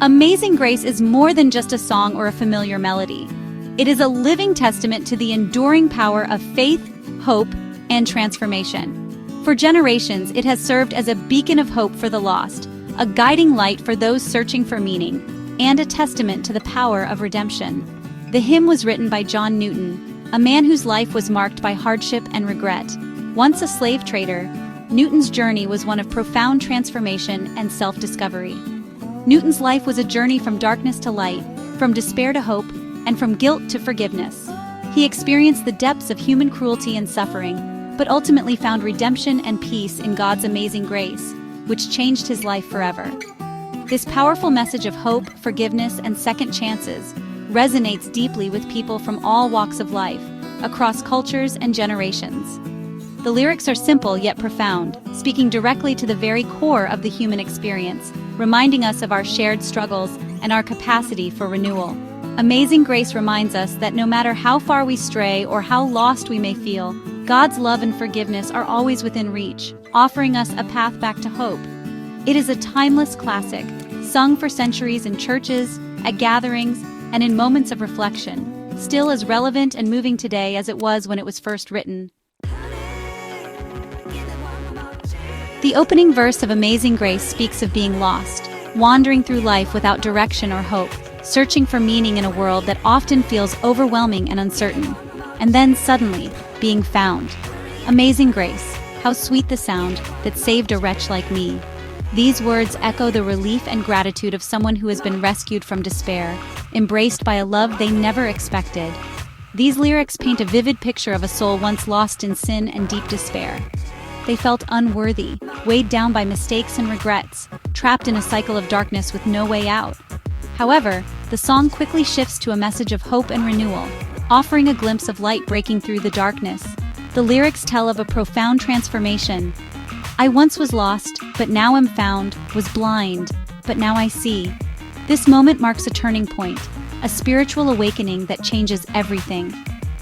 Amazing Grace is more than just a song or a familiar melody. It is a living testament to the enduring power of faith, hope, and transformation. For generations, it has served as a beacon of hope for the lost, a guiding light for those searching for meaning, and a testament to the power of redemption. The hymn was written by John Newton, a man whose life was marked by hardship and regret. Once a slave trader, Newton's journey was one of profound transformation and self-discovery. Newton's life was a journey from darkness to light, from despair to hope, and from guilt to forgiveness. He experienced the depths of human cruelty and suffering, but ultimately found redemption and peace in God's amazing grace, which changed his life forever. This powerful message of hope, forgiveness, and second chances resonates deeply with people from all walks of life, across cultures and generations. The lyrics are simple yet profound, speaking directly to the very core of the human experience, reminding us of our shared struggles and our capacity for renewal. Amazing Grace reminds us that no matter how far we stray or how lost we may feel, God's love and forgiveness are always within reach, offering us a path back to hope. It is a timeless classic, sung for centuries in churches, at gatherings, and in moments of reflection, still as relevant and moving today as it was when it was first written. The opening verse of Amazing Grace speaks of being lost, wandering through life without direction or hope, searching for meaning in a world that often feels overwhelming and uncertain, and then suddenly, being found. Amazing Grace, how sweet the sound that saved a wretch like me. These words echo the relief and gratitude of someone who has been rescued from despair, embraced by a love they never expected. These lyrics paint a vivid picture of a soul once lost in sin and deep despair. They felt unworthy, weighed down by mistakes and regrets, trapped in a cycle of darkness with no way out. However, the song quickly shifts to a message of hope and renewal, offering a glimpse of light breaking through the darkness. The lyrics tell of a profound transformation. I once was lost, but now am found, was blind, but now I see. This moment marks a turning point, a spiritual awakening that changes everything.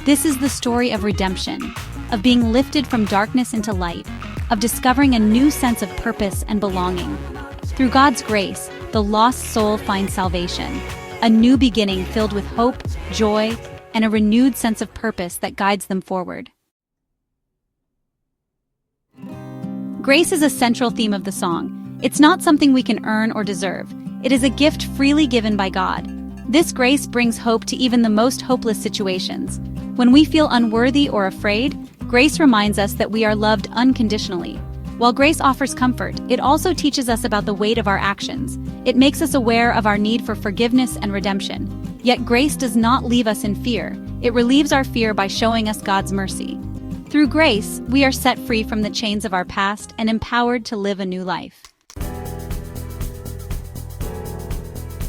This is the story of redemption, of being lifted from darkness into light, of discovering a new sense of purpose and belonging. Through God's grace, the lost soul finds salvation, a new beginning filled with hope, joy, and a renewed sense of purpose that guides them forward. Grace is a central theme of the song. It's not something we can earn or deserve. It is a gift freely given by God. This grace brings hope to even the most hopeless situations. When we feel unworthy or afraid, grace reminds us that we are loved unconditionally. While grace offers comfort, it also teaches us about the weight of our actions. It makes us aware of our need for forgiveness and redemption. Yet grace does not leave us in fear. It relieves our fear by showing us God's mercy. Through grace, we are set free from the chains of our past and empowered to live a new life.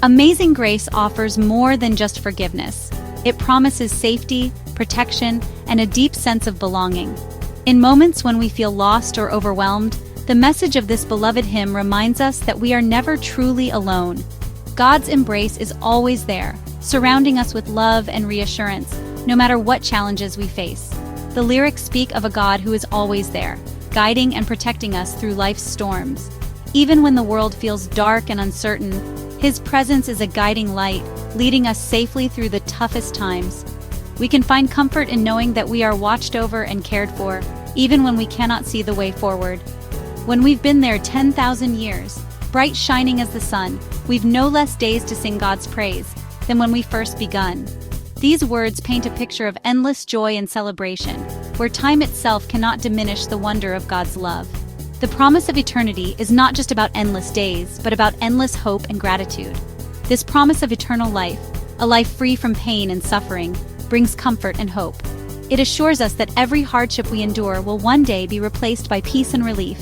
Amazing Grace offers more than just forgiveness. It promises safety, protection, and a deep sense of belonging. In moments when we feel lost or overwhelmed, the message of this beloved hymn reminds us that we are never truly alone. God's embrace is always there, surrounding us with love and reassurance, no matter what challenges we face. The lyrics speak of a God who is always there, guiding and protecting us through life's storms. Even when the world feels dark and uncertain, His presence is a guiding light, leading us safely through the toughest times. We can find comfort in knowing that we are watched over and cared for, even when we cannot see the way forward. When we've been there 10,000 years, bright shining as the sun, we've no less days to sing God's praise than when we first begun. These words paint a picture of endless joy and celebration, where time itself cannot diminish the wonder of God's love. The promise of eternity is not just about endless days, but about endless hope and gratitude. This promise of eternal life, a life free from pain and suffering, brings comfort and hope. It assures us that every hardship we endure will one day be replaced by peace and relief.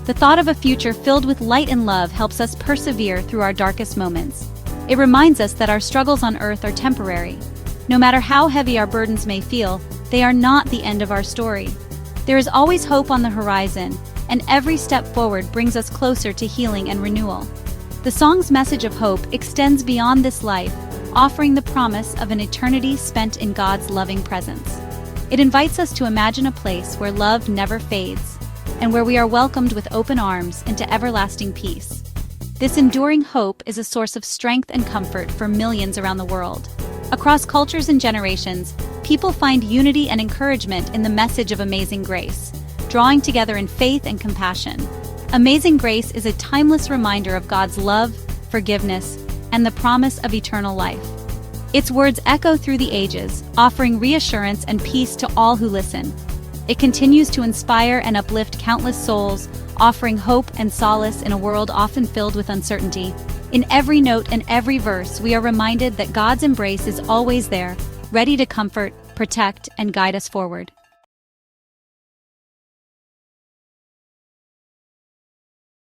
The thought of a future filled with light and love helps us persevere through our darkest moments. It reminds us that our struggles on earth are temporary. No matter how heavy our burdens may feel, they are not the end of our story. There is always hope on the horizon, and every step forward brings us closer to healing and renewal. The song's message of hope extends beyond this life, offering the promise of an eternity spent in God's loving presence. It invites us to imagine a place where love never fades, and where we are welcomed with open arms into everlasting peace. This enduring hope is a source of strength and comfort for millions around the world. Across cultures and generations, people find unity and encouragement in the message of Amazing Grace, drawing together in faith and compassion. Amazing Grace is a timeless reminder of God's love, forgiveness, and the promise of eternal life. Its words echo through the ages, offering reassurance and peace to all who listen. It continues to inspire and uplift countless souls, offering hope and solace in a world often filled with uncertainty. In every note and every verse, we are reminded that God's embrace is always there, ready to comfort, protect, and guide us forward.